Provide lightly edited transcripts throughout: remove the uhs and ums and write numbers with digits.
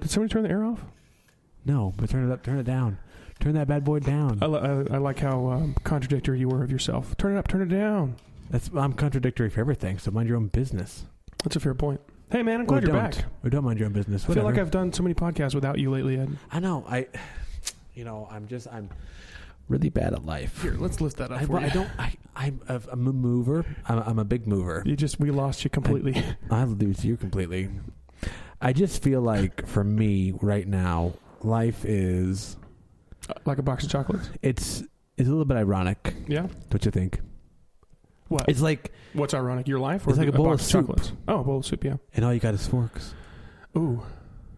Did somebody turn the air off? No, but turn it up, turn it down. Turn that bad boy down. I like how contradictory you were of yourself. Turn it up, turn it down. I'm contradictory for everything, so mind your own business. That's a fair point. Hey, man, I'm glad you're back. Or don't mind your own business. I feel like I've done so many podcasts without you lately, Ed. I know. I'm really bad at life. Here, let's lift that up I'm a mover. I'm a big mover. We lost you completely. I lose you completely. I just feel like, for me, right now, life is... like a box of chocolates? It's a little bit ironic. Yeah? Don't you think? What? It's like... What's ironic? Your life? Or it's like a bowl box of soup. chocolates? Oh, a bowl of soup, yeah. And all you got is forks. Ooh.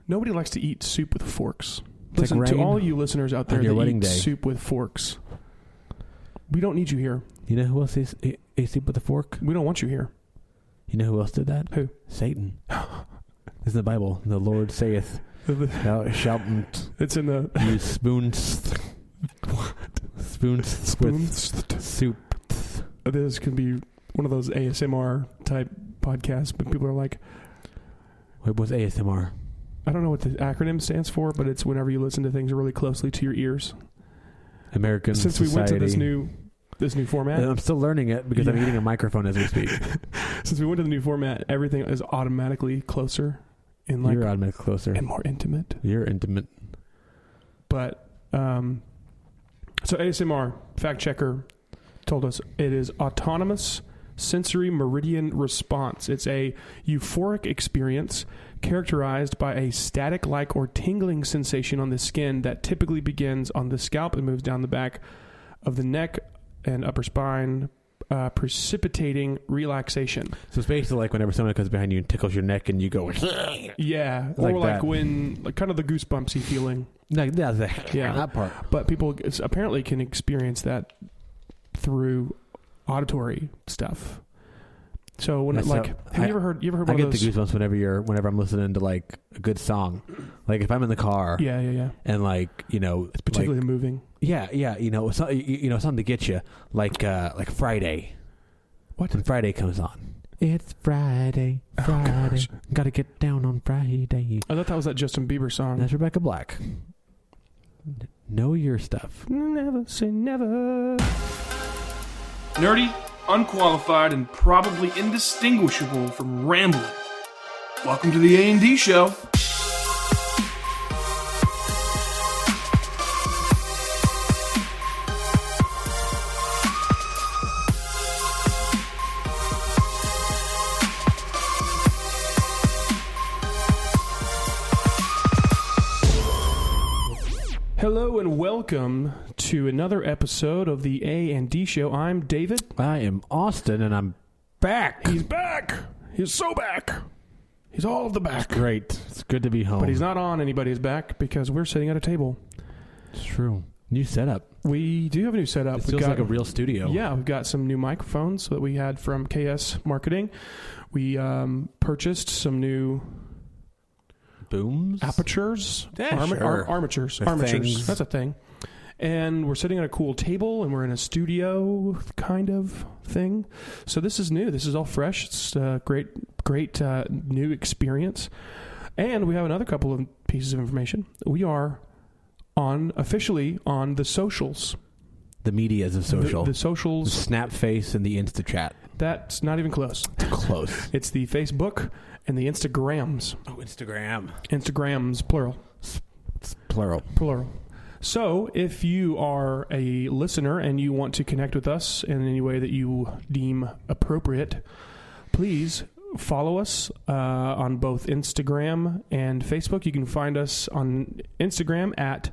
Nobody likes to eat soup with forks. It's Listen, like to rain all you listeners out there on your that wedding eat day. soup with forks, we don't need you here. You know who else ate soup with a fork? We don't want you here. You know who else did that? Who? Satan. It's in the Bible. The Lord saith, thou shalt it's in the... use spoons. What? Spoons with soup. This can be one of those ASMR type podcasts, but people are like... What was ASMR? I don't know what the acronym stands for, but it's whenever you listen to things really closely to your ears. American Since Society. we went to this new format. And I'm still learning it because I'm eating a microphone as we speak. Since we went to the new format, everything is automatically closer and like... You're automatically closer. And more intimate. You're intimate. But, so ASMR, fact checker, told us it is autonomous sensory meridian response. It's a euphoric experience characterized by a static-like or tingling sensation on the skin that typically begins on the scalp and moves down the back of the neck and upper spine, precipitating relaxation. So it's basically like whenever someone comes behind you and tickles your neck and you go... Yeah. Like or like that. when... Like kind of the goosebumpsy feeling. yeah, that part. But people apparently can experience that through auditory stuff. So when have you ever heard one I of get those? the goosebumps whenever I'm listening to like a good song. Like if I'm in the car. Yeah. And like, It's particularly moving. Yeah, something to get you. Like Friday. What? When Friday comes on. It's Friday. Oh, Gotta get down on Friday. I thought that was that Justin Bieber song. That's Rebecca Black. Know your stuff. Never say never. Nerdy, unqualified, and probably indistinguishable from rambling. Welcome to the A&D Show. Hello and welcome to another episode of the A&D Show. I'm David. I am Austin, and I'm back. He's back. He's so back. He's all of the back. Great. It's good to be home. But he's not on anybody's back because we're sitting at a table. It's true. New setup. We do have a new setup. It feels like a real studio. Yeah, we've got some new microphones that we had from KS Marketing. We purchased some new booms, apertures, Yeah, sure. armatures. Things. That's a thing. And we're sitting at a cool table, and we're in a studio kind of thing. So this is new. This is all fresh. It's a great new experience. And we have another couple of pieces of information. We are officially on the socials. The medias of social. The socials. The Snapface and the InstaChat. That's not even close. Close. It's the Facebook and the Instagrams. Oh, Instagram. Instagrams, plural. It's plural. Plural. So, if you are a listener and you want to connect with us in any way that you deem appropriate, please follow us on both Instagram and Facebook. You can find us on Instagram at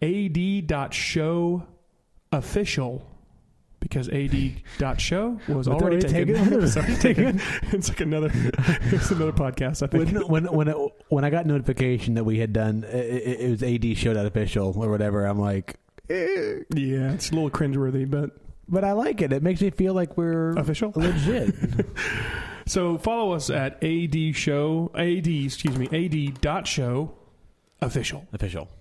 ad.showofficial because ad.show was already taken. It's already taken. It's like another podcast, I think. When I got notification that we had done, it was AD show.official or whatever, I'm like... Yeah, it's a little cringeworthy, but I like it. It makes me feel like we're... official? Legit. So follow us at ad.show official.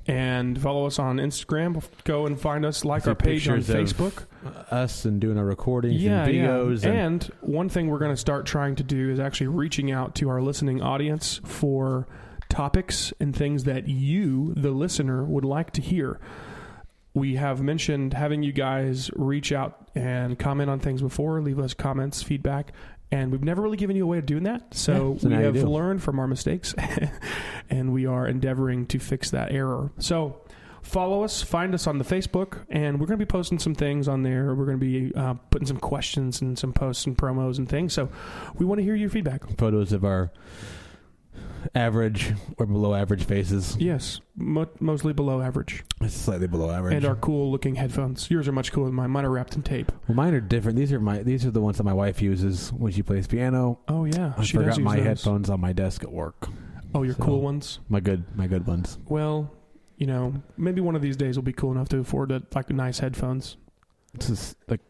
And follow us on Instagram. Go and find us, like our page on Facebook. Us and doing our recordings and videos. Yeah. And one thing we're going to start trying to do is actually reaching out to our listening audience for topics and things that you, the listener, would like to hear. We have mentioned having you guys reach out and comment on things before, leave us comments, feedback, and we've never really given you a way of doing that. So we have learned from our mistakes, and we are endeavoring to fix that error. So follow us, find us on the Facebook, and we're going to be posting some things on there. We're going to be putting some questions and some posts and promos and things. So we want to hear your feedback. Photos of our average or below average faces. Yes, mostly below average. It's slightly below average. And our cool looking headphones. Yours are much cooler than mine. Mine are wrapped in tape. Well, mine are different. These are the ones that my wife uses when she plays piano. Oh yeah, I forgot my headphones on my desk at work. Oh, your cool ones. My good ones. Well, you know, maybe one of these days we'll be cool enough to afford like nice headphones. This is like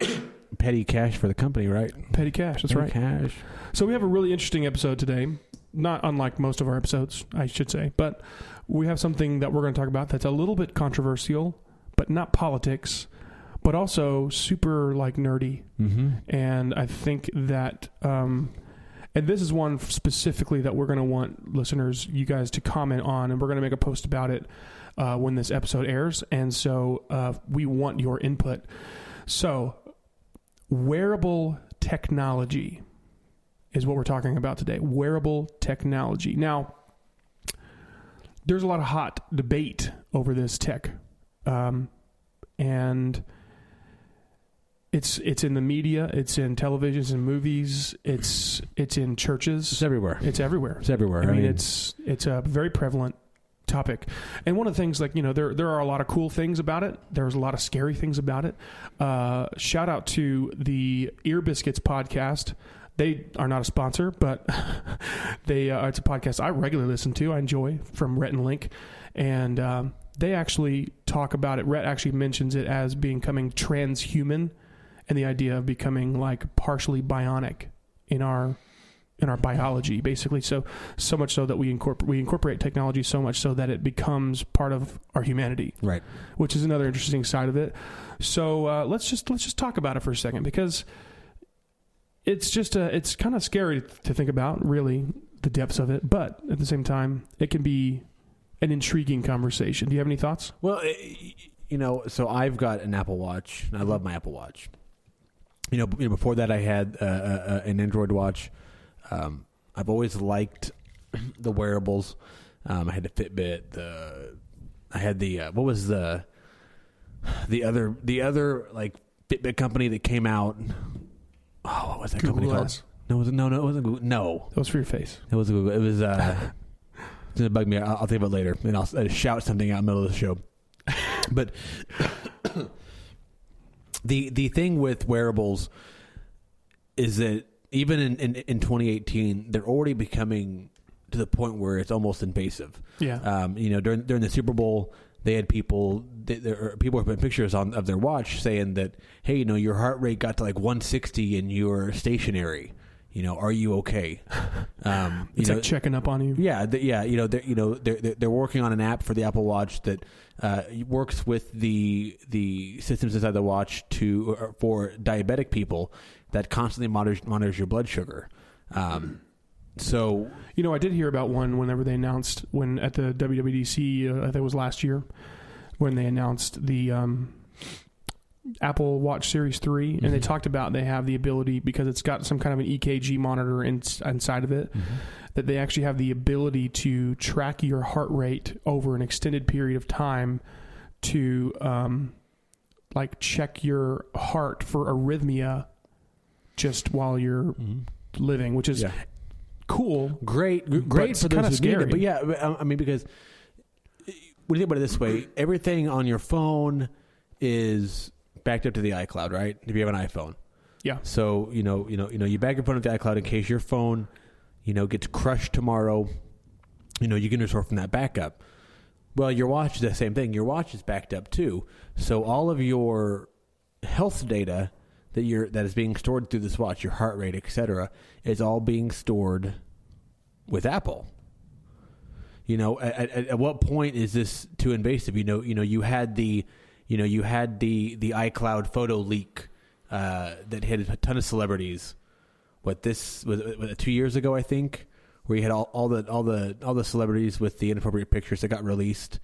petty cash for the company, right? Petty cash. That's right. Cash. So we have a really interesting episode today. Not unlike most of our episodes, I should say. But we have something that we're going to talk about that's a little bit controversial, but not politics, but also super like nerdy. Mm-hmm. And I think that, and this is one specifically that we're going to want listeners, you guys, to comment on, and we're going to make a post about it when this episode airs. And so we want your input. So wearable technology is what we're talking about today. Wearable technology. Now, there's a lot of hot debate over this tech. And it's in the media, it's in televisions and movies, it's in churches. It's everywhere. It's everywhere. It's everywhere. I mean, it's a very prevalent topic. And one of the things, like, you know, there are a lot of cool things about it. There's a lot of scary things about it. Shout out to the Ear Biscuits podcast. They are not a sponsor, but it's a podcast I regularly listen to. I enjoy, from Rhett and Link. And they actually talk about it. Rhett actually mentions it as becoming transhuman, and the idea of becoming like partially bionic in our biology, basically. So much so that we incorporate technology so much so that it becomes part of our humanity. Right. Which is another interesting side of it. So let's just talk about it for a second, because it's kind of scary to think about, really, the depths of it. But at the same time, it can be an intriguing conversation. Do you have any thoughts? Well, you know, so I've got an Apple Watch, and I love my Apple Watch. You know, before that, I had an Android watch. I've always liked the wearables. I had the Fitbit. I had the what was the other like Fitbit company that came out. Oh, what was that Google company Glass. called? No, it wasn't Google. No. That was for your face. It was Google. It was, it's going to bug me. I'll think about it later, and I'll shout something out in the middle of the show. But the thing with wearables is that even in 2018, they're already becoming to the point where it's almost invasive. Yeah. You know, during the Super Bowl, they had people were putting pictures of their watch saying that, hey, you know, your heart rate got to like 160 and you're stationary. You know, are you okay? It's like checking up on you. Yeah, you know, they're working on an app for the Apple Watch that works with the systems inside the watch for diabetic people that constantly monitors your blood sugar. So, you know, I did hear about one whenever they announced at the WWDC, I think it was last year, when they announced the Apple Watch Series 3, mm-hmm. and they talked about they have the ability, because it's got some kind of an EKG monitor inside of it, mm-hmm. that they actually have the ability to track your heart rate over an extended period of time to like check your heart for arrhythmia just while you're mm-hmm. living, which is cool. Great for those who need scary. it. But yeah, I mean, because when you think about it this way, everything on your phone is backed up to the iCloud, right? If you have an iPhone. Yeah. So, you back your phone up to the iCloud in case your phone, gets crushed tomorrow. You can restore from that backup. Well, your watch is the same thing. Your watch is backed up too. So all of your health data that is being stored through this watch, your heart rate, etc., is all being stored with Apple. At what point is this too invasive? You had the iCloud photo leak that hit a ton of celebrities. This was 2 years ago, I think, where you had all the celebrities with the inappropriate pictures that got released.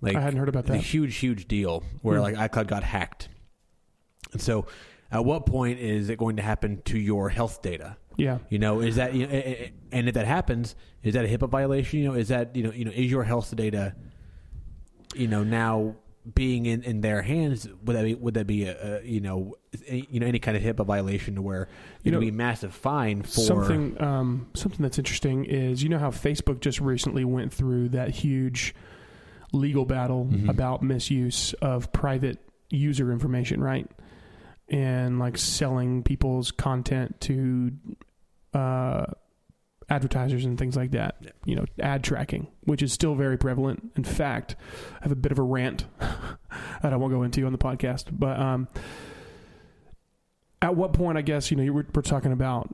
Like, I hadn't heard about the that. huge deal where like iCloud got hacked. And so, at what point is it going to happen to your health data? Yeah. Is that and if that happens, is that a HIPAA violation? Is that is your health data, now being in their hands? Would that be any kind of HIPAA violation to where it'd be a massive fine for something that's interesting is how Facebook just recently went through that huge legal battle about misuse of private user information, right? And like selling people's content to advertisers and things like that. Yeah. Ad tracking, which is still very prevalent. In fact, I have a bit of a rant that I won't go into on the podcast. But at what point, I guess, we're talking about,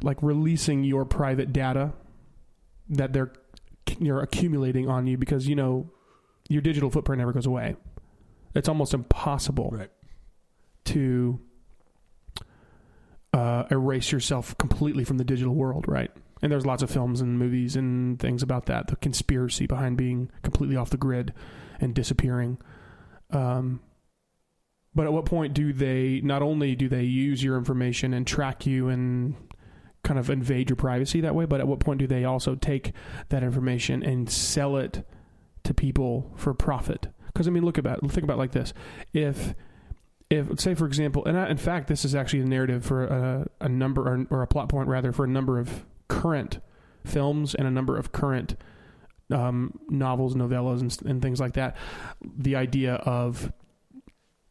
like releasing your private data that you're accumulating on you because, your digital footprint never goes away. It's almost impossible to erase yourself completely from the digital world, right? And there's lots of films and movies and things about that, the conspiracy behind being completely off the grid and disappearing. But at what point not only do they use your information and track you and kind of invade your privacy that way, but at what point do they also take that information and sell it to people for profit? Because think about it like this: if say for example, and in fact this is actually a narrative for a number or a plot point rather for a number of current films and a number of current novels, novellas, and things like that. The idea of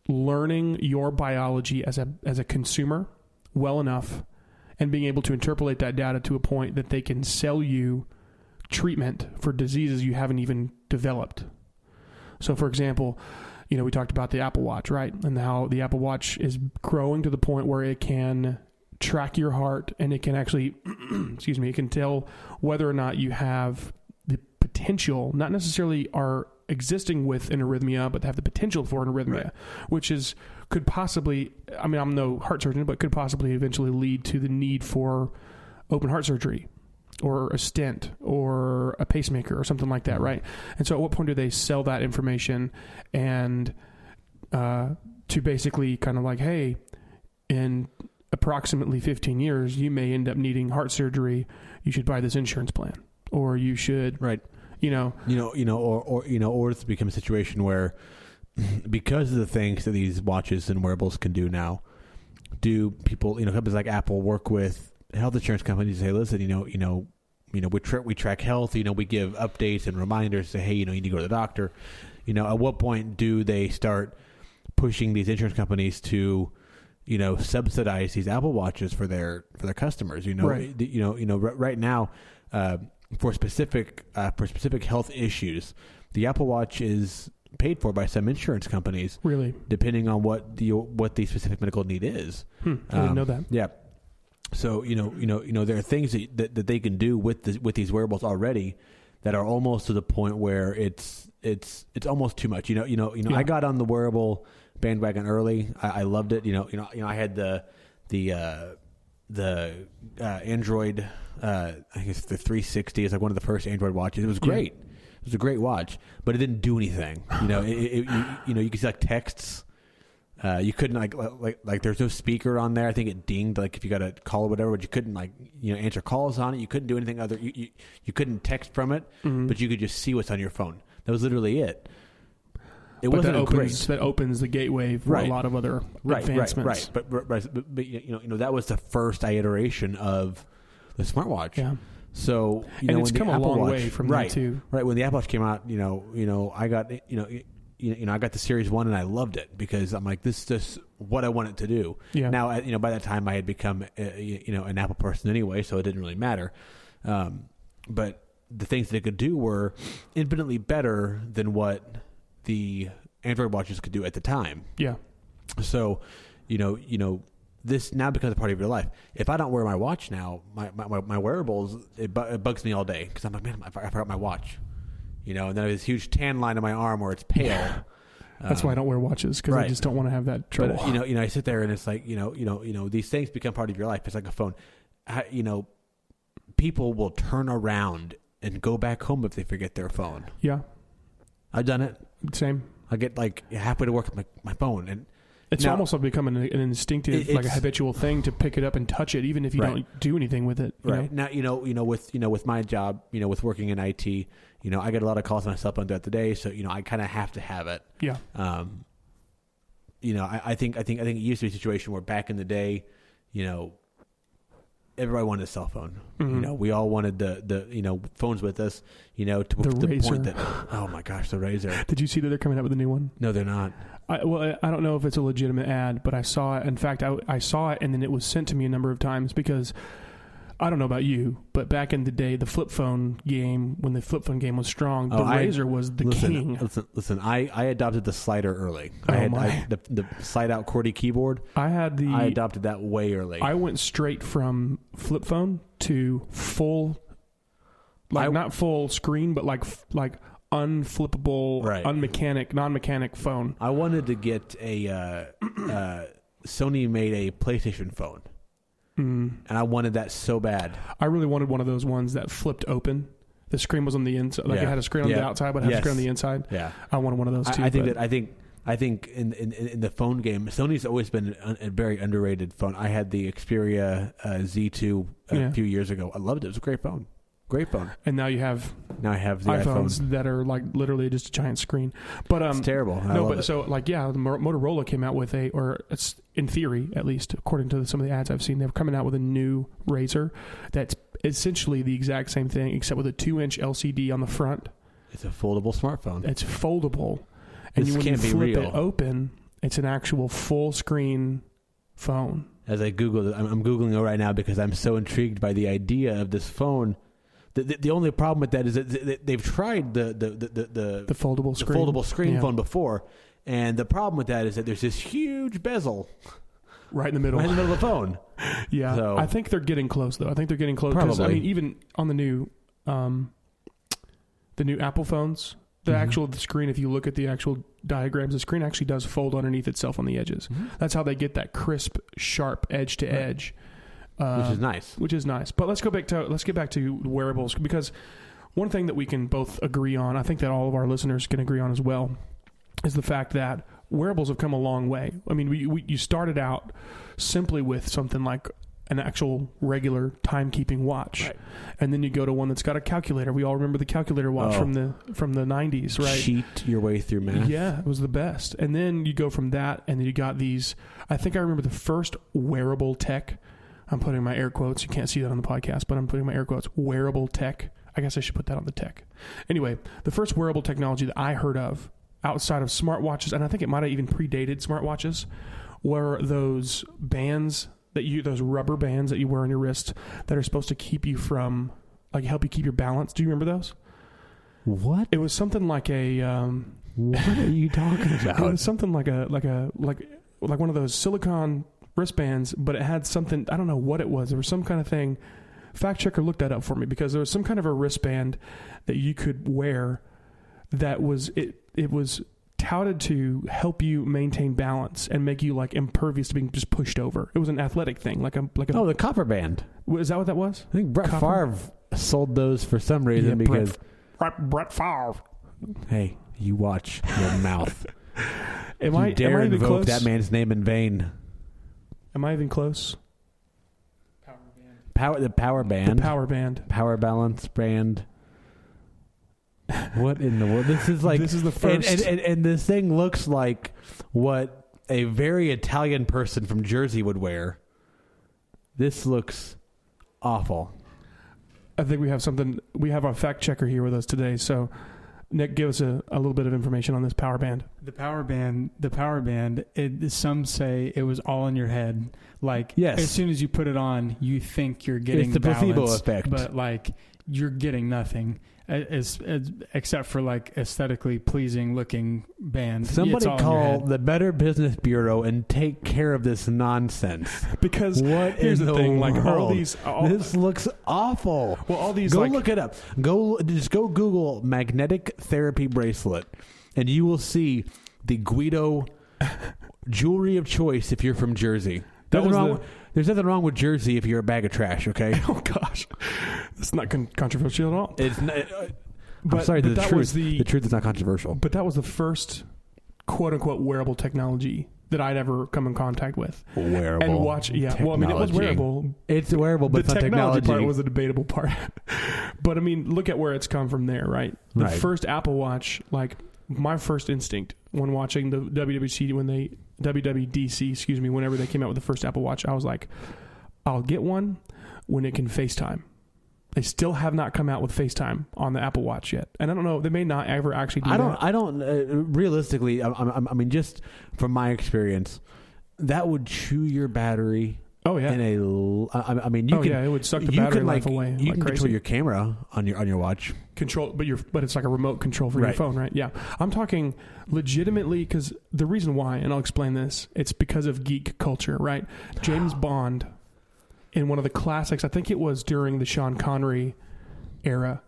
learning your biology as a consumer well enough and being able to interpolate that data to a point that they can sell you treatment for diseases you haven't even developed. So, for example, we talked about the Apple Watch, right? And how the Apple Watch is growing to the point where it can track your heart and it can actually, it can tell whether or not you have the potential, not necessarily are existing with an arrhythmia, but have the potential for an arrhythmia, which could possibly, I'm no heart surgeon, but could possibly eventually lead to the need for open heart surgery, or a stent, or a pacemaker, or something like that, right? And so at what point do they sell that information and to basically kind of like, hey, in approximately 15 years, you may end up needing heart surgery. You should buy this insurance plan, or you should, or it's become a situation where because of the things that these watches and wearables can do now, do people, companies like Apple work with health insurance companies say, listen, we track health, we give updates and reminders, say, hey, you need to go to the doctor. At what point do they start pushing these insurance companies to, subsidize these Apple Watches for their customers? Right now, for specific health issues, the Apple Watch is paid for by some insurance companies. Really? Depending on what the specific medical need is. I didn't know that. Yeah. So there are things that they can do with these wearables already that are almost to the point where it's almost too much. I got on the wearable bandwagon early. I loved it. I had the Android. I guess the 360 is like one of the first Android watches. It was great. Yeah. It was a great watch, but it didn't do anything. You could see like texts. You couldn't like there's no speaker on there. I think it dinged like if you got a call or whatever, but you couldn't answer calls on it. You couldn't do anything other. You couldn't text from it, but you could just see what's on your phone. That was literally it. It wasn't that opens the gateway for a lot of other advancements. Right. But that was the first iteration of the smartwatch. Yeah. So and it's come a long way from that too. Right. When the Apple Watch came out, I got I got the Series 1 and I loved it because I'm like, this is just what I want it to do. Yeah. Now, by that time I had become, an Apple person anyway, so it didn't really matter. But the things that it could do were infinitely better than what the Android watches could do at the time. Yeah. So, this now becomes a part of your life. If I don't wear my watch now, my wearables, it bugs me all day because I'm like, man, I forgot my watch. And then I have this huge tan line on my arm where it's pale. That's why I don't wear watches because I just don't want to have that trouble. But, I sit there and it's like, these things become part of your life. It's like a phone. people will turn around and go back home if they forget their phone. Yeah. I've done it. Same. I get like halfway to work with my phone, and it's now, almost like becoming an instinctive, like a habitual thing to pick it up and touch it, even if you don't do anything with it. Right. Now, with my job, with working in IT, I get a lot of calls on my cell phone throughout the day, so I kind of have to have it. Yeah. I think it used to be a situation where back in the day, everybody wanted a cell phone. Mm-hmm. We all wanted the phones with us. To the point that, oh my gosh, the Razor. Did you see that they're coming out with a new one? No, they're not. I don't know if it's a legitimate ad, but I saw it. In fact, I saw it, and then it was sent to me a number of times because I don't know about you, but back in the day, the flip phone game, when the flip phone game was strong, the Razor was the king. Listen, I adopted the slider early. The slide out QWERTY keyboard. I adopted that way early. I went straight from flip phone to full, not full screen, but like unflippable, non-mechanic phone. I wanted to get a Sony made a PlayStation phone. And I wanted that so bad. I really wanted one of those ones that flipped open. The screen was on the inside, it had a screen on the outside, but had a screen on the inside. Yeah, I wanted one of those too. I think in the phone game, Sony's always been a very underrated phone. I had the Xperia Z2 a few years ago. I loved it. It was a great phone. Great phone. And now I have the iPhones that are like literally just a giant screen. But it's terrible. The Motorola came out with it's in theory, at least according to some of the ads I've seen, they're coming out with a new Razor that's essentially the exact same thing except with a 2-inch LCD on the front. It's a foldable smartphone. It's foldable, and when you flip it open, it's an actual full screen phone. As I Googled it, I'm Googling it right now because I'm so intrigued by the idea of this phone. The only problem with that is that they've tried the foldable screen phone before, and the problem with that is that there's this huge bezel right in the middle of the phone. Yeah, so, I think they're getting close though. I think they're getting close. Probably. I mean, even on the new Apple phones, the screen, if you look at the actual diagrams, the screen actually does fold underneath itself on the edges. Mm-hmm. That's how they get that crisp, sharp edge to edge. Which is nice. But let's get back to wearables, because one thing that we can both agree on, I think that all of our listeners can agree on as well, is the fact that wearables have come a long way. I mean, you started out simply with something like an actual regular timekeeping watch, right, and then you go to one that's got a calculator. We all remember the calculator watch from the 90s, right? Cheat your way through math. Yeah, it was the best. And then you go from that, and then you got these. I think I remember the first wearable tech. I'm putting my air quotes. You can't see that on the podcast, but I'm putting my air quotes. Wearable tech. I guess I should put that on the tech. Anyway, the first wearable technology that I heard of outside of smartwatches, and I think it might have even predated smartwatches, were those bands those rubber bands that you wear on your wrist that are supposed to keep you from, help you keep your balance. Do you remember those? What? It was something like a. What are you talking about? It was something like one of those silicone wristbands, but it had something, I don't know what it was. There was some kind of thing. Fact checker looked that up for me, because there was some kind of a wristband that you could wear that was it was touted to help you maintain balance and make you impervious to being just pushed over. It was an athletic thing, the copper band. Is that what that was? I think Brett Favre sold those for some reason because Brett Favre. Hey, you watch your mouth. Am I even invoke close? That man's name in vain? Am I even close? The power band. The power band. Power balance band. What in the world? This is the first. And this thing looks like what a very Italian person from Jersey would wear. This looks awful. I think we have our fact checker here with us today. So, Nick, give us a little bit of information on this power band. The power band, some say it was all in your head. Yes. As soon as you put it on, you think you're getting it's the placebo effect. But you're getting nothing. Except for aesthetically pleasing looking bands. Somebody call the Better Business Bureau and take care of this nonsense. Because here's the thing, this looks awful. Well, all these look it up. Just go Google magnetic therapy bracelet, and you will see the Guido jewelry of choice if you're from Jersey. There's nothing wrong with Jersey if you're a bag of trash. Okay. Oh gosh, it's not controversial at all. It's not, But, I'm sorry. but The that truth. was The truth is not controversial. But that was the first quote unquote wearable technology that I'd ever come in contact with. Wearable. And watch, yeah. Well, I mean, it was wearable. It's wearable, but The it's not technology technology. part was the debatable part. But I mean, look at where it's come from there, right? The Right. first Apple Watch, like my first instinct when watching the WWDC, excuse me, whenever they came out with the first Apple Watch, I was like, I'll get one when it can FaceTime. They still have not come out with FaceTime on the Apple Watch yet, and I don't know. They may not ever actually do that. I don't. Realistically, I mean, just from my experience, that would chew your battery. Oh yeah. I mean, you can. Yeah, it would suck the you battery can, life like, away. You like can crazy. control your camera on your watch. But it's like a remote control for your Right. phone, right? Yeah. I'm talking legitimately because the reason why, and I'll explain this, it's because of geek culture, right? James Bond, in one of the classics, I think it was during the Sean Connery era,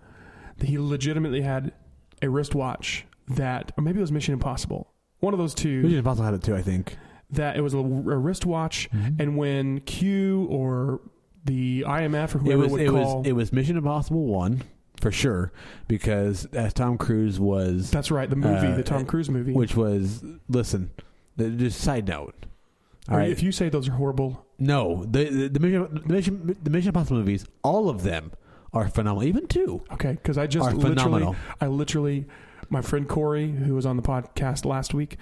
that he legitimately had a wristwatch that, or maybe it was Mission Impossible, one of those two. Mission Impossible had it too, I think. That it was a wristwatch, Mm-hmm. and when Q or the IMF or whoever would call... It was Mission Impossible 1 for sure, because as Tom Cruise was, That's right, the movie, the Tom Cruise movie. which was, listen, just side note. All right, If you say those are horrible... no, the Mission Impossible movies, all of them are phenomenal. Even 2 Okay, because I just are phenomenal. literally, my friend Corey, who was on the podcast last week,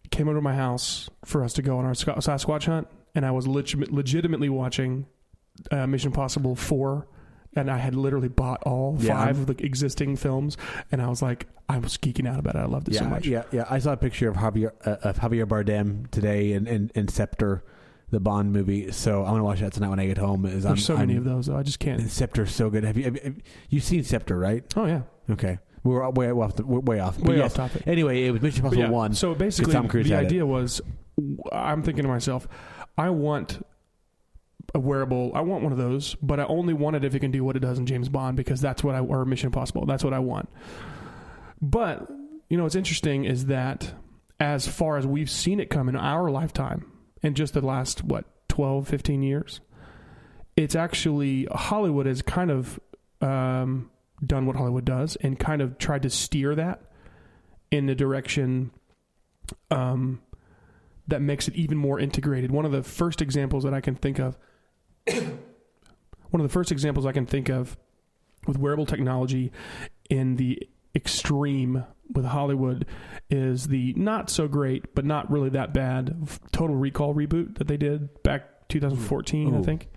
came over to my house for us to go on our Sasquatch hunt, and I was legitimately watching Mission Impossible 4, and I had literally bought all 5 of the existing films, and I was like, I was geeking out about it. I loved it so much. Yeah. I saw a picture of Javier Bardem today in Scepter, the Bond movie. So I'm gonna watch that tonight when I get home. There's so many of those, though. I just can't. Scepter's so good. Have you seen Scepter, right? Oh yeah, Okay. We're way off. But way yes. off topic. Anyway, it was Mission But Impossible yeah, 1. so basically, Tom Cruise the had it. idea was, I'm thinking to myself, I want a wearable. I want one of those, but I only want it if it can do what it does in James Bond, because that's what or Mission Impossible. That's what I want. But what's interesting is that as far as we've seen it come in our lifetime, in just the last 12, 15 years, it's actually Hollywood has kind of done what Hollywood does and kind of tried to steer that in the direction that makes it even more integrated. One of the first examples that I can think of with wearable technology in the extreme with Hollywood is the not so great but not really that bad Total Recall reboot that they did back 2014. Ooh. I think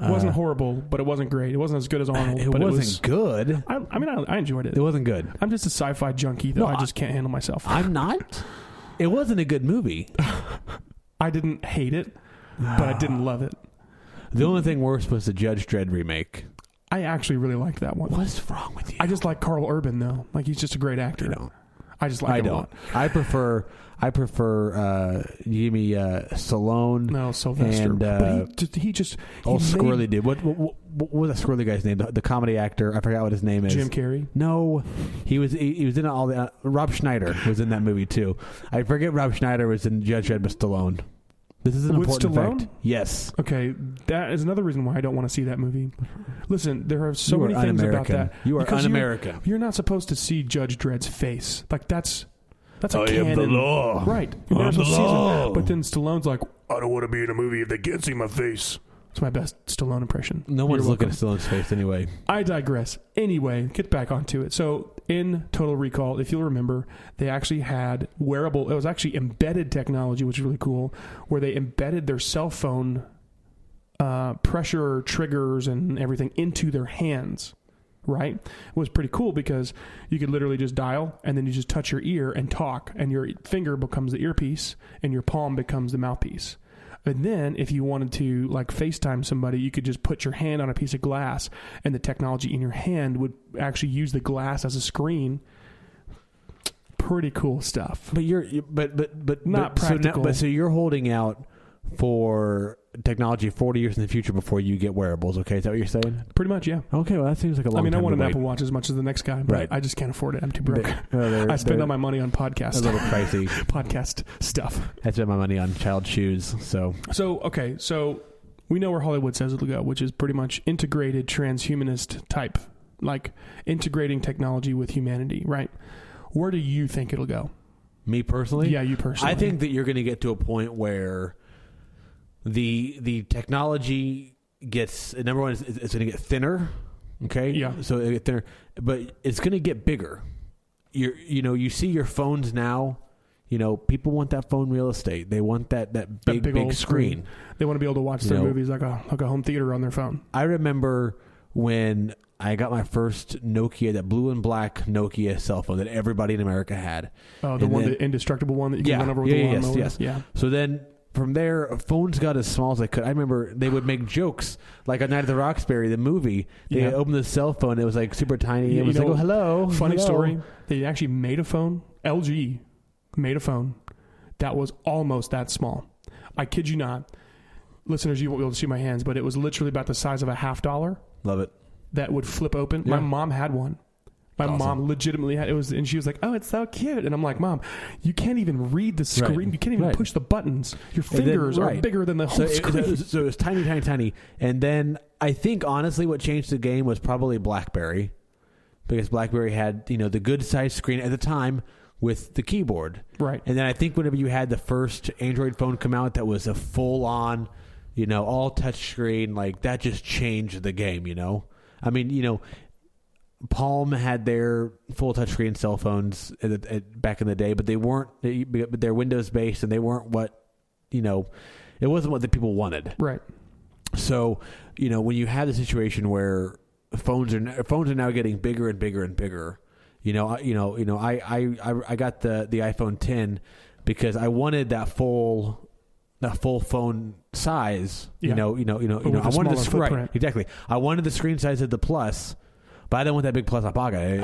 it wasn't horrible, but it wasn't great. It wasn't as good as Arnold. It but wasn't good. I mean, I enjoyed it. It wasn't good. I'm just a sci-fi junkie, though. No, I just can't handle myself. I'm not. It wasn't a good movie. I didn't hate it, but I didn't love it. The only thing worse was the Judge Dredd remake. I actually really liked that one. What's wrong with you? I just like Carl Urban, though. Like, he's just a great actor. I don't. I just like him a lot. I prefer give me Stallone. No, Sylvester. And, but he Squirrely dude. What was that Squirrely guy's name? The comedy actor. I forgot what his name is. Jim Carrey. No, he was in all the. Rob Schneider was in that movie too. I forget Rob Schneider was in Judge Dredd with Stallone. This is an With important Stallone? fact. Yes. Okay, that is another reason why I don't want to see that movie. Listen, there are so You are many things about un-American. that. You are Because un-American. You're not supposed to see Judge Dredd's face. Like, that's a I am canon. the law. Right. You're never I'm the supposed to see law. it. But then Stallone's like, I don't want to be in a movie if they can't see my face. It's my best Stallone impression. No one's You're looking at welcome. Stallone's face anyway. I digress. Anyway, get back onto it. So in Total Recall, if you'll remember, they actually had wearable, it was actually embedded technology, which is really cool, where they embedded their cell phone pressure triggers and everything into their hands, right? It was pretty cool because you could literally just dial and then you just touch your ear and talk, and your finger becomes the earpiece and your palm becomes the mouthpiece. And then if you wanted to like FaceTime somebody, you could just put your hand on a piece of glass and the technology in your hand would actually use the glass as a screen. Pretty cool stuff. But you're Not practical. So you're holding out for technology 40 years in the future before you get wearables. Okay, is that what you're saying? Pretty much, yeah. Okay, well that seems like a long I mean, I time want to an wait. Apple Watch as much as the next guy, but Right. I just can't afford it. I'm too broke. They're I spend all my money on podcast, a little pricey. podcast stuff. I spend my money on child shoes. So So we know where Hollywood says it'll go, which is pretty much integrated transhumanist type, like integrating technology with humanity, right? Where do you think it'll go? me personally, Yeah, you personally. I think that you're going to get to a point where the technology gets, number one, it's going to get thinner. Okay, Yeah. So it get thinner, but it's going to get bigger. You see your phones now. People want that phone real estate. They want that big old screen. They want to be able to watch their movies like a home theater on their phone. I remember when I got my first Nokia, that blue and black Nokia cell phone that everybody in America had. Oh, the indestructible one that you can run over with the lawnmower. Yes. Yeah. So then from there, phones got as small as they could. I remember they would make jokes, like on Night of the Roxbury, the movie. They opened the cell phone. It was like super tiny. It was like, hello. Funny hello. story. They actually made a phone. LG made a phone that was almost that small. I kid you not. Listeners, you won't be able to see my hands, but it was literally about the size of a $50. Love it. That would flip open. Yeah. My mom had one. My Awesome. mom legitimately had it. And she was like, "Oh, it's so cute." And I'm like, "Mom, you can't even read the screen. Right. You can't even Right. push the buttons. Your And then- fingers are right. bigger than the whole screen." So it was tiny, tiny, tiny. And then I think, honestly, what changed the game was probably BlackBerry. Because BlackBerry had, the good size screen at the time with the keyboard. Right. And then I think whenever you had the first Android phone come out that was a full-on, all touch screen, like that just changed the game, I mean, Palm had their full touchscreen cell phones back in the day, but but they're Windows based, and they weren't what, it wasn't what the people wanted. Right. So, when you have the situation where phones are now getting bigger and bigger and bigger, I got the iPhone 10 because I wanted that full phone size. Yeah. I with a wanted the smaller right, footprint. exactly. I wanted the screen size of the Plus, but I didn't want that big Plus in my pocket.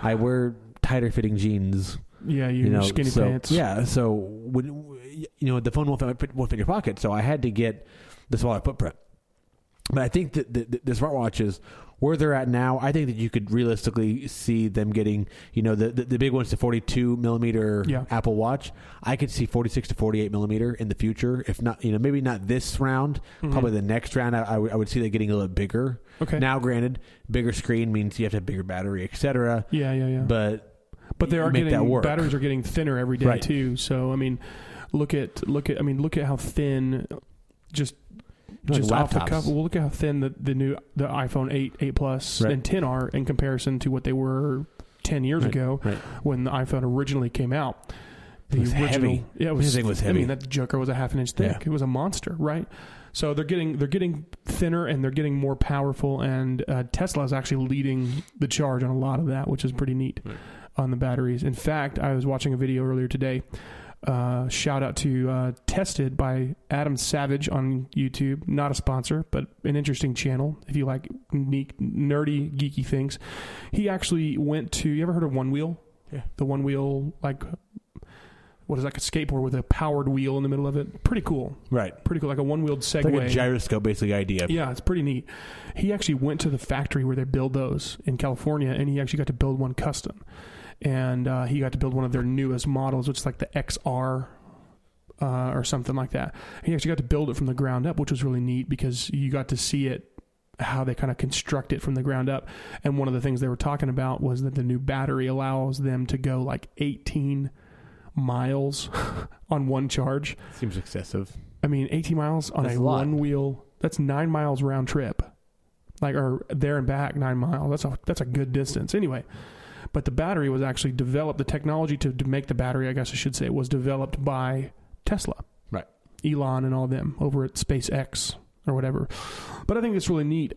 I wear tighter fitting jeans. Yeah, your skinny pants. Yeah, so when the phone won't fit in your pocket, so I had to get the smaller footprint. But I think that the smartwatches, where they're at now, I think that you could realistically see them getting, the big ones, the 42 millimeter Apple Watch. I could see 46 to 48 millimeter in the future. If not, maybe not this round, probably the next round. I would see that getting a little bit bigger. Okay. Now, granted, bigger screen means you have to have bigger battery, etc. Yeah. But they are make that getting work. batteries are getting thinner every day Right. too. So I mean, look at how thin just off the laptops. cuff. Well, look at how thin the iPhone 8 Plus, Right. and 10 are in comparison to what they were 10 years ago Right. when the iPhone originally came out. The It was original, heavy. yeah, it was. This thing was I heavy. mean, that joker was a half an inch thick. Yeah. It was a monster, right? So they're getting thinner and they're getting more powerful. And Tesla is actually leading the charge on a lot of that, which is pretty neat on the batteries. In fact, I was watching a video earlier today. Shout out to Tested by Adam Savage on YouTube. Not a sponsor, but an interesting channel if you like neat, nerdy, geeky things. He actually went to. You ever heard of One Wheel? Yeah. The One Wheel, like what is like a skateboard with a powered wheel in the middle of it. Pretty cool. Right. Pretty cool, like a one-wheeled Segway. It's like a gyroscope, basically, idea. Yeah, it's pretty neat. He actually went to the factory where they build those in California, and he actually got to build one custom. And he got to build one of their newest models, which is like the XR or something like that. He actually got to build it from the ground up, which was really neat because you got to see it, how they kind of construct it from the ground up. And one of the things they were talking about was that the new battery allows them to go like 18 miles on one charge. Seems excessive. I mean, 18 miles on That's a a lot. one-wheel, that's 9 miles round trip. Like, or there and back 9 miles. That's a good distance. Anyway, but the battery was actually developed, the technology to make the battery, I guess I should say, was developed by Tesla. Right. Elon and all them over at SpaceX or whatever. But I think it's really neat.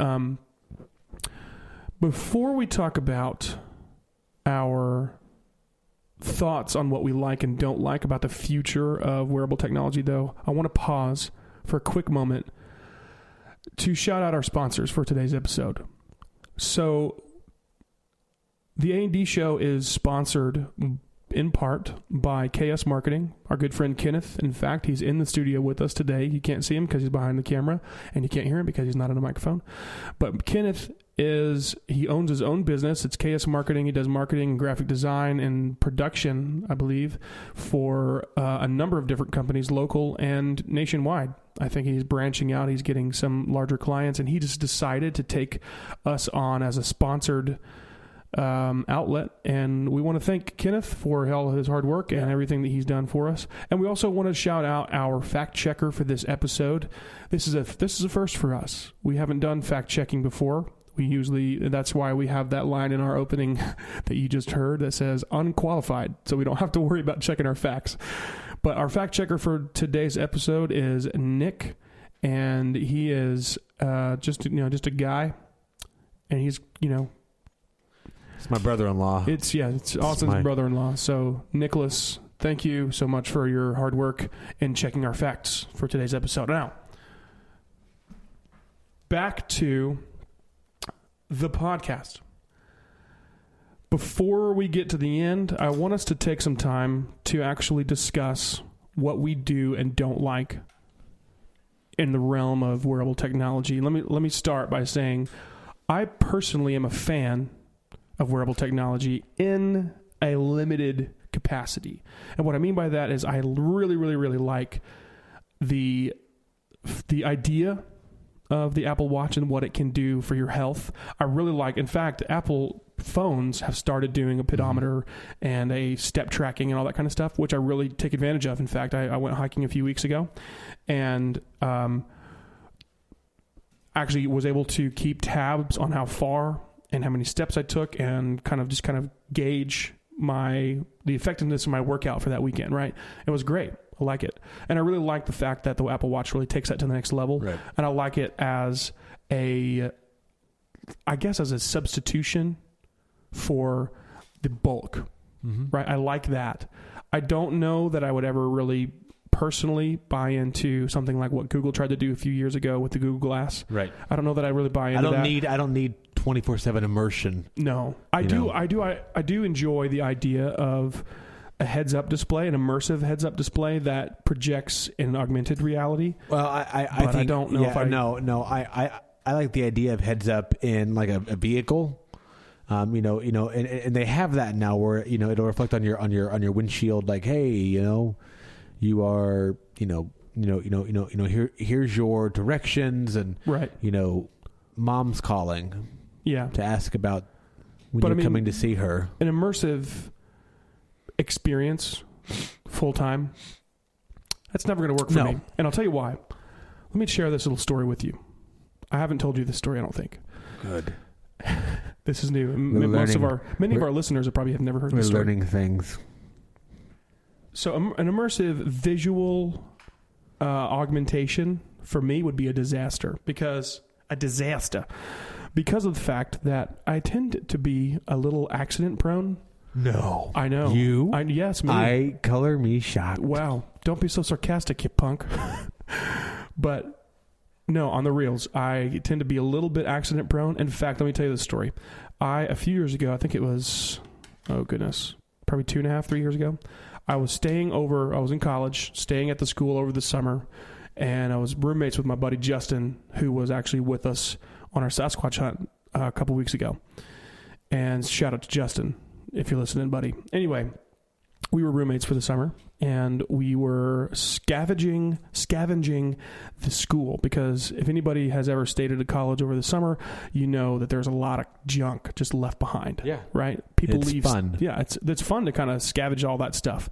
Before we talk about our thoughts on what we like and don't like about the future of wearable technology, though, I want to pause for a quick moment to shout out our sponsors for today's episode. So, the A&D show is sponsored in part by KS Marketing, our good friend Kenneth. In fact, he's in the studio with us today. You can't see him because he's behind the camera, and you can't hear him because he's not on a microphone. But Kenneth he owns his own business. It's KS Marketing. He does marketing and graphic design and production, I believe, for a number of different companies, local and nationwide. I think he's branching out. He's getting some larger clients, and he just decided to take us on as a sponsored outlet. And we want to thank Kenneth for all of his hard work and everything that he's done for us. And we also want to shout out our fact checker for this episode. This is a first for us. We haven't done fact checking before. That's why we have that line in our opening that you just heard that says unqualified, so we don't have to worry about checking our facts. But our fact checker for today's episode is Nick, and he is just a guy, and he's It's my brother-in-law. It's Austin's brother-in-law. So Nicholas, thank you so much for your hard work in checking our facts for today's episode. Now, back to the podcast. Before we get to the end, I want us to take some time to actually discuss what we do and don't like in the realm of wearable technology. Let me start by saying I personally am a fan of wearable technology in a limited capacity. And what I mean by that is I really, really, really like the idea of the Apple Watch and what it can do for your health. I really like, in fact, Apple phones have started doing a pedometer and a step tracking and all that kind of stuff, which I really take advantage of. In fact, I went hiking a few weeks ago and actually was able to keep tabs on how far and how many steps I took and kind of gauge the effectiveness of my workout for that weekend, right? It was great. I like it. And I really like the fact that the Apple Watch really takes that to the next level. Right. And I like it as a substitution for the bulk, right? I like that. I don't know that I would ever really personally buy into something like what Google tried to do a few years ago with the Google Glass. Right. I don't know that I really buy into that. I don't need 24/7 immersion. No, I do enjoy the idea of a heads-up display, an immersive heads-up display that projects in augmented reality. Well, I think I don't know if I... No. I like the idea of heads-up in like a vehicle. And they have that now where it'll reflect on your windshield, like, hey, you are here's your directions, and right. Mom's calling. Yeah. To ask about when you're coming to see her. An immersive experience, full-time, that's never going to work for me. And I'll tell you why. Let me share this little story with you. I haven't told you this story, I don't think. Good. This is new. Many of our listeners probably have never heard this story. We're learning things. So an immersive visual augmentation for me would be a disaster because of the fact that I tend to be a little accident prone. No. I know. You? Yes, me. I color me shocked. Wow. Don't be so sarcastic, you punk. But no, on the reels, I tend to be a little bit accident prone. In fact, let me tell you this story. A few years ago, I think it was, probably 2.5, 3 years ago, I was in college, staying at the school over the summer, and I was roommates with my buddy Justin, who was actually with us on our Sasquatch hunt a couple weeks ago. And shout out to Justin, if you're listening, buddy. Anyway, we were roommates for the summer, and we were scavenging the school, because if anybody has ever stayed at a college over the summer, you know that there's a lot of junk just left behind. Yeah. Right? People leave. It's fun. Yeah, it's fun to kind of scavenge all that stuff.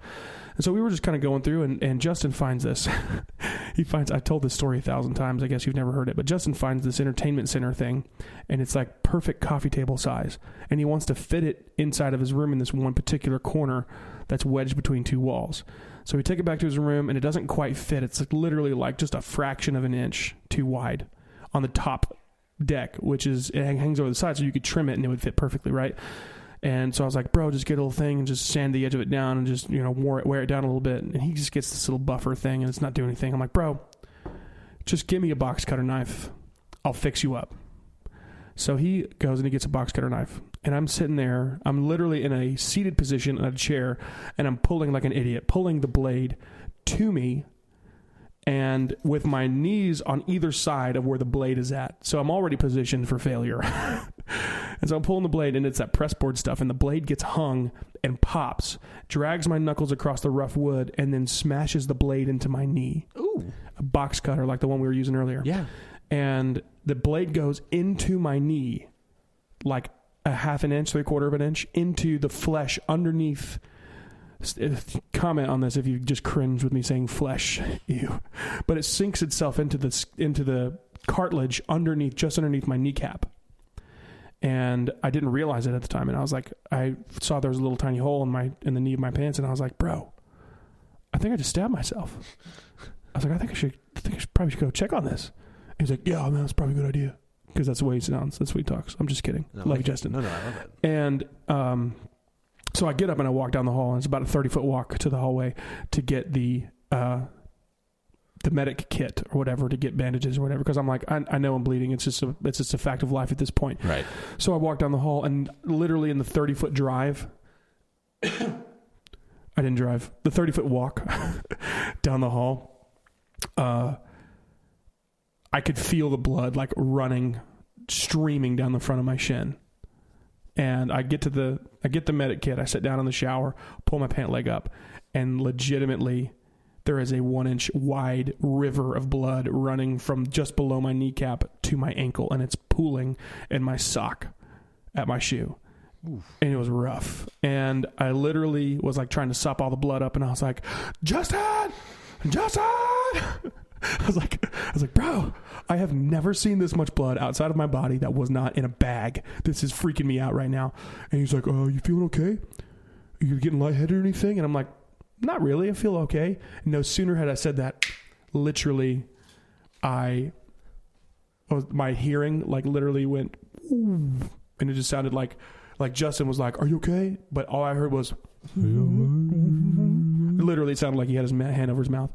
And so we were just kind of going through, and Justin finds this. I've told this story 1,000 times. I guess you've never heard it, but Justin finds this entertainment center thing, and it's like perfect coffee table size. And he wants to fit it inside of his room in this one particular corner that's wedged between two walls. So we take it back to his room, and it doesn't quite fit. It's like literally like just a fraction of an inch too wide on the top deck, it hangs over the side, so you could trim it and it would fit perfectly, right? And so I was like, bro, just get a little thing and just sand the edge of it down and just, wear it down a little bit. And he just gets this little buffer thing and it's not doing anything. I'm like, bro, just give me a box cutter knife. I'll fix you up. So he goes and he gets a box cutter knife and I'm sitting there. I'm literally in a seated position in a chair, and I'm pulling like an idiot, pulling the blade to me, and with my knees on either side of where the blade is at. So I'm already positioned for failure. And so I'm pulling the blade, and it's that press board stuff, and the blade gets hung and pops, drags my knuckles across the rough wood, and then smashes the blade into my knee. Ooh. A box cutter like the one we were using earlier. Yeah. And the blade goes into my knee, like a half an inch, 3/4 of an inch, into the flesh underneath. Comment on this if you just cringe with me saying flesh. Ew. But it sinks itself into the cartilage underneath, just underneath my kneecap. And I didn't realize it at the time. And I was like, I saw there was a little tiny hole in the knee of my pants, and I was like, bro, I think I just stabbed myself. I was like, I think I should probably should go check on this. He was like, yeah, man, that's probably a good idea. Because that's the way he sounds. That's the way he talks. I'm just kidding. No, like Justin. No, I love it. And so I get up and I walk down the hall, and it's about a 30-foot walk to the hallway to get the medic kit or whatever, to get bandages or whatever, because I'm like, I know I'm bleeding. It's just a fact of life at this point. Right. So I walk down the hall, and literally in the 30-foot drive, I didn't drive, the 30-foot walk down the hall, I could feel the blood like streaming down the front of my shin. And I get the medic kit. I sit down in the shower, pull my pant leg up, and legitimately there is a 1-inch wide river of blood running from just below my kneecap to my ankle, and it's pooling in my sock at my shoe. Oof. And it was rough. And I literally was like trying to sop all the blood up, and I was like, Justin! I was like, bro, I have never seen this much blood outside of my body that was not in a bag. This is freaking me out right now. And he's like, oh, you feeling okay? Are you getting lightheaded or anything? And I'm like, not really. I feel okay. And no sooner had I said that, literally, my hearing like literally went, ooh, and it just sounded like Justin was like, are you okay? But all I heard was, literally it sounded like he had his hand over his mouth.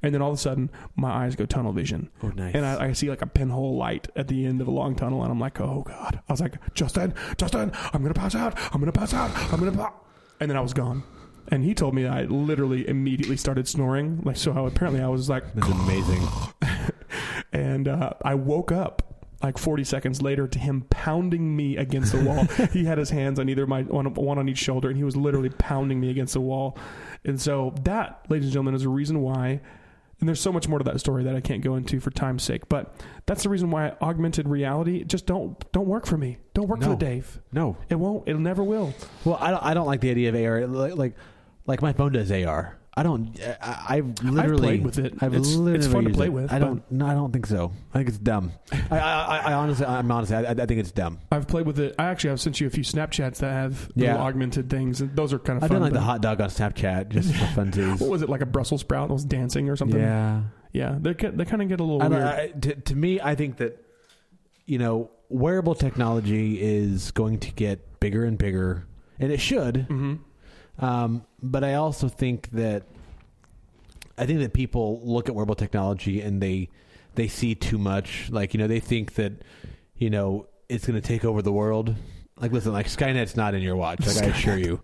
And then all of a sudden my eyes go tunnel vision. Oh, nice. And I see like a pinhole light at the end of a long tunnel, and I'm like, oh God. I was like, Justin, I'm going to pass out. And then I was gone. And he told me I literally immediately started snoring. Like, so apparently I was like, that's amazing. And I woke up like 40 seconds later to him pounding me against the wall. He had his hands on either one on each shoulder, and he was literally pounding me against the wall. And so that, ladies and gentlemen, is a reason why, and there's so much more to that story that I can't go into for time's sake, but that's the reason why augmented reality just don't work for me. Don't work for the Dave. No. It won't. It never will. Well, I don't like the idea of AR. Like my phone does AR. I've played with it. It's fun to play with. I don't think so. I think it's dumb. I honestly, I think it's dumb. I've played with it. I've sent you a few Snapchats that have little augmented things, and those are kind of fun. I've done like the hot dog on Snapchat, just for fun too. What was it, like a Brussels sprout that was dancing or something? Yeah. They kind of get a little weird. To me, I think that, wearable technology is going to get bigger and bigger, and it should. Mm-hmm. But I also think that people look at wearable technology and they see too much. Like, they think that, it's going to take over the world. Like, listen, like Skynet's not in your watch. Like, I assure you.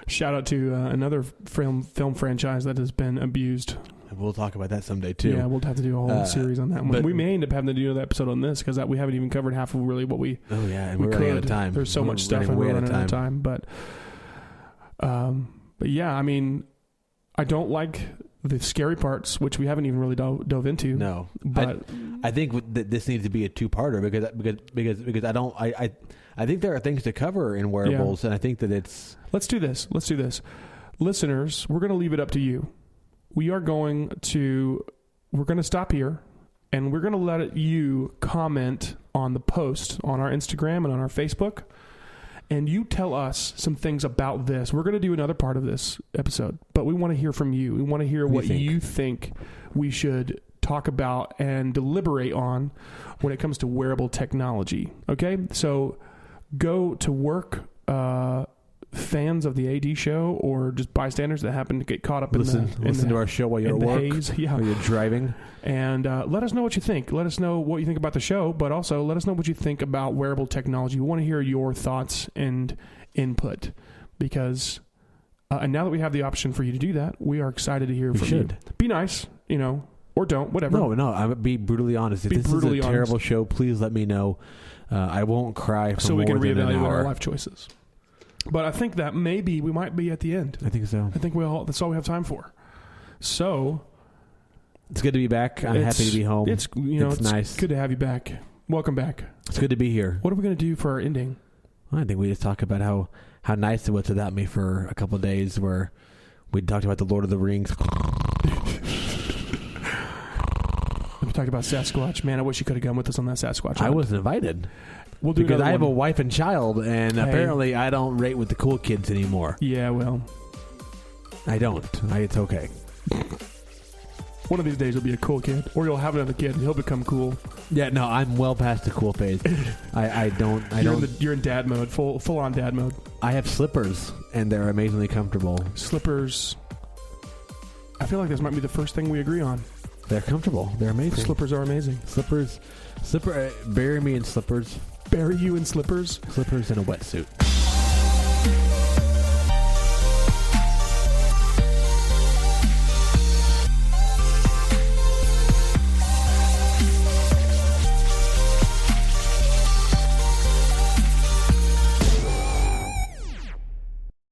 Shout out to another film franchise that has been abused. We'll talk about that someday too. Yeah, we'll have to do a whole series on that one. We may end up having to do another episode on this because we haven't even covered half of really what we. Oh yeah, and we're running out of time. There's so much stuff, and we're running out of time. But yeah, I mean, I don't like the scary parts, which we haven't even really dove into. No, but I think that this needs to be a two-parter because I think there are things to cover in wearables, and I think that it's. Let's do this, listeners. We're going to leave it up to you. We're going to stop here, and we're going to let you comment on the post on our Instagram and on our Facebook. And you tell us some things about this. We're going to do another part of this episode, but we want to hear from you. We want to hear what you think we should talk about and deliberate on when it comes to wearable technology. Okay? So go to work, fans of the AD show or just bystanders that happen to get caught up listen to our show while you're at work, haze. Yeah. while you're driving. And let us know what you think. Let us know what you think about the show, but also let us know what you think about wearable technology. We want to hear your thoughts and input because, and now that we have the option for you to do that, we are excited to hear from you. Be nice, or don't, whatever. No, I'm be brutally honest. If this is a terrible show, please let me know. I won't cry for so more we can than an reevaluate hour. our life choices. But I think that maybe we might be at the end. I think so. I think that's all we have time for. So it's good to be back. I'm happy to be home. It's nice. Good to have you back. Welcome back. It's good to be here. What are we going to do for our ending? I think we just talk about how nice it was without me for a couple of days, where we talked about the Lord of the Rings. We talked about Sasquatch. Man, I wish you could have gone with us on that Sasquatch. I wasn't invited. We'll do because I have one. a wife and child, and apparently I don't rate with the cool kids anymore. Yeah, well, I don't. It's okay. One of these days you'll be a cool kid, or you'll have another kid and he'll become cool. Yeah, no, I'm well past the cool phase. I don't. You're in dad mode, full on dad mode. I have slippers, and they're amazingly comfortable. Slippers. I feel like this might be the first thing we agree on. They're comfortable. They're amazing. Slippers are amazing. Bury me in slippers. Bury you in slippers. Slippers and a wetsuit.